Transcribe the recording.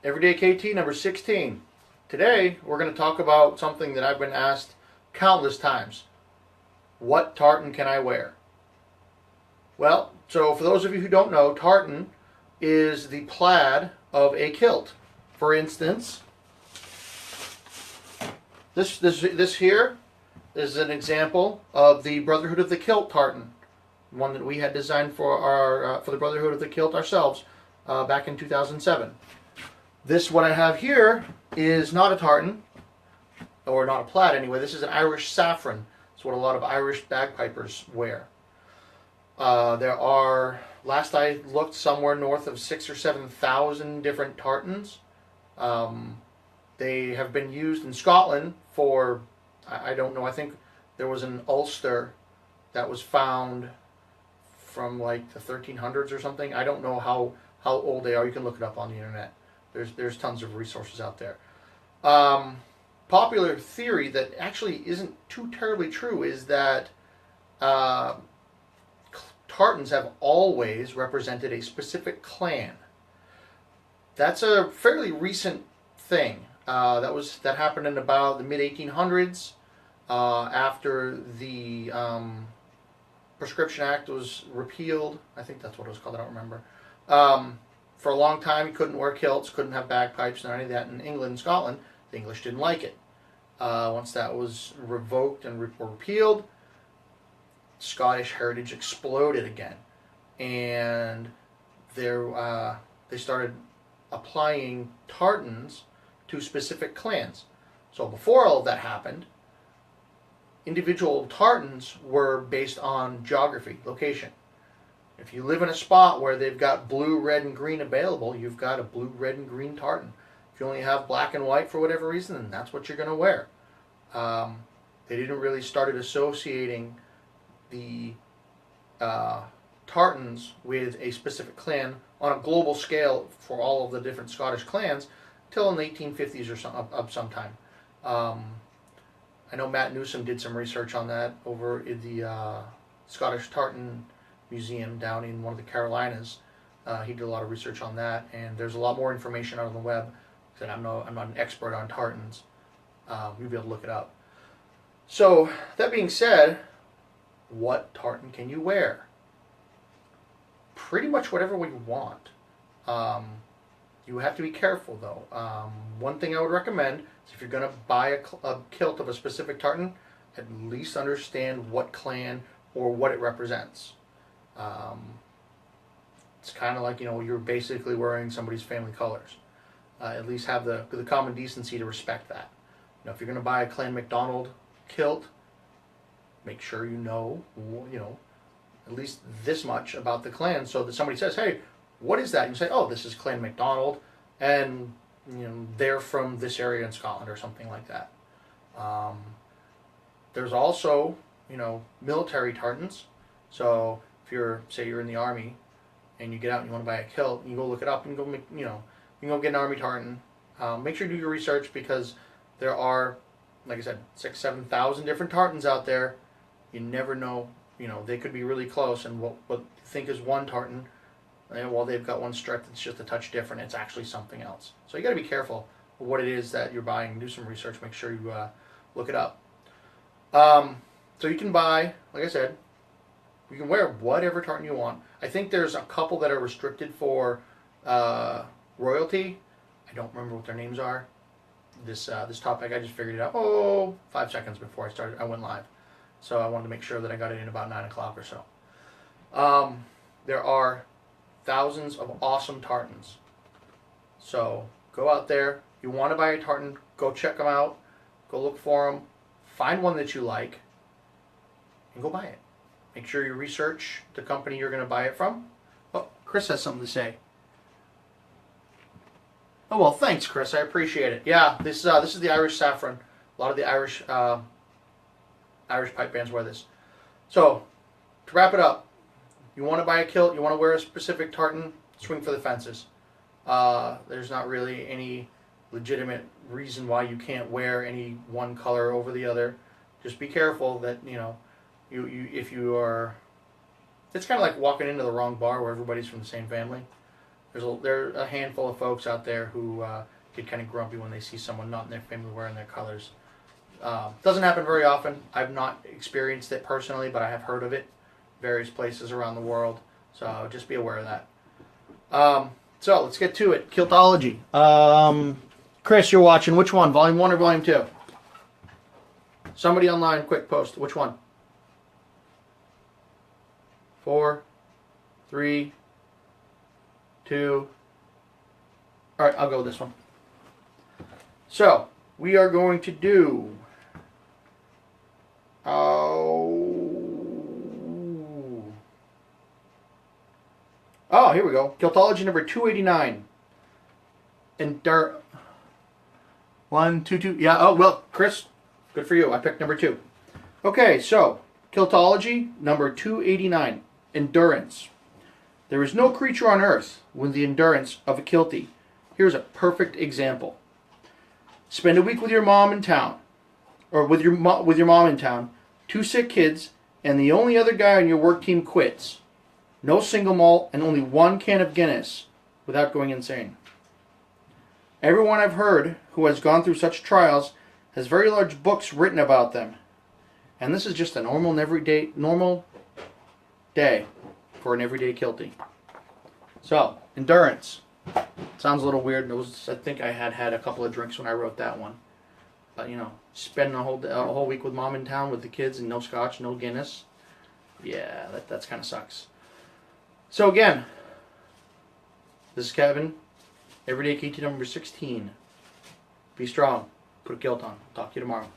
Everyday KT number 16. Today we're going to talk about something that I've been asked countless times. What tartan can I wear? Well, so for those of you who don't know, tartan is the plaid of a kilt. For instance, this here is an example of the Brotherhood of the Kilt tartan, one that we had designed for our for the Brotherhood of the Kilt ourselves back in 2007. This, what I have here, is not a tartan, or not a plaid anyway. This is an Irish saffron. It's what a lot of Irish bagpipers wear. There are, last I looked, somewhere north of 6,000 or 7,000 different tartans. They have been used in Scotland for, I don't know, I think there was an Ulster that was found from like the 1300s or something. I don't know how old they are. You can look it up on the internet. There's tons of resources out there. Popular theory that actually isn't too terribly true is that tartans have always represented a specific clan. That's a fairly recent thing. That happened in about the mid 1800s, after the Prescription Act was repealed. I think that's what it was called. I don't remember. For a long time, you couldn't wear kilts, couldn't have bagpipes, and any of that in England and Scotland. The English didn't like it. Once that was revoked and repealed, Scottish heritage exploded again, and they started applying tartans to specific clans. So before all of that happened, individual tartans were based on geography, location. If you live in a spot where they've got blue, red, and green available, you've got a blue, red, and green tartan. If you only have black and white for whatever reason, then that's what you're going to wear. They didn't really started associating the tartans with a specific clan on a global scale for all of the different Scottish clans until in the 1850s or sometime. I know Matt Newsom did some research on that over in the Scottish Tartan Museum down in one of the Carolinas. He did a lot of research on that, and there's a lot more information out on the web. I'm not an expert on tartans. You'll be able to look it up. So that being said, what tartan can you wear? Pretty much whatever we want. You have to be careful though. One thing I would recommend is if you're going to buy a kilt of a specific tartan, at least understand what clan or what it represents. It's kind of like, you're basically wearing somebody's family colors. At least have the common decency to respect that. If you're going to buy a Clan MacDonald kilt, make sure you know at least this much about the clan, so that somebody says, "Hey, what is that?" And you say, "Oh, this is Clan MacDonald, and they're from this area in Scotland," or something like that. There's also military tartans. So if you're in the army and you get out and you want to buy a kilt, you go look it up and you can go get an army tartan. Make sure you do your research, because there are, like I said, 6,000, 7,000 different tartans out there. You never know. They could be really close, and what you think is one tartan, while they've got one strip that's just a touch different, it's actually something else. So you got to be careful of what it is that you're buying. Do some research. Make sure you look it up. So you can buy, like I said, you can wear whatever tartan you want. I think there's a couple that are restricted for royalty. I don't remember what their names are. This topic, I just figured it out 5 seconds before I went live. So I wanted to make sure that I got it in about 9 o'clock or so. There are thousands of awesome tartans. So go out there. You want to buy a tartan, go check them out. Go look for them. Find one that you like, and go buy it. Make sure you research the company you're going to buy it from. Oh, Chris has something to say. Oh, well, thanks, Chris. I appreciate it. Yeah, this is the Irish saffron. A lot of the Irish pipe bands wear this. So, to wrap it up, you want to buy a kilt, you want to wear a specific tartan, swing for the fences. There's not really any legitimate reason why you can't wear any one color over the other. Just be careful that, if you are... It's kind of like walking into the wrong bar where everybody's from the same family. There are a handful of folks out there who get kind of grumpy when they see someone not in their family wearing their colors. Doesn't happen very often. I've not experienced it personally, but I have heard of it various places around the world. So just be aware of that. So let's get to it. Kiltology. Chris, you're watching. Which one? Volume 1 or Volume 2? Somebody online, quick post. Which one? 4, 3, 2. All right, I'll go with this one. So we are going to do. Oh, here we go. Kiltology number 289. And 1, 2, 2. Yeah. Oh well, Chris, good for you. I picked number 2. Okay, so Kiltology number 289. Endurance. There is no creature on earth with the endurance of a kiltie. Here's a perfect example. Spend a week with your mom in town, or with your mom in town. 2 sick kids, and the only other guy on your work team quits. No single malt, and only 1 can of Guinness without going insane. Everyone I've heard who has gone through such trials has very large books written about them. And this is just a normal day for an everyday kiltie. So, endurance. Sounds a little weird. I think I had a couple of drinks when I wrote that one. But, spending a whole week with mom in town with the kids and no scotch, no Guinness. Yeah, that's kind of sucks. So again, this is Kevin, everyday KT number 16. Be strong. Put a kilt on. Talk to you tomorrow.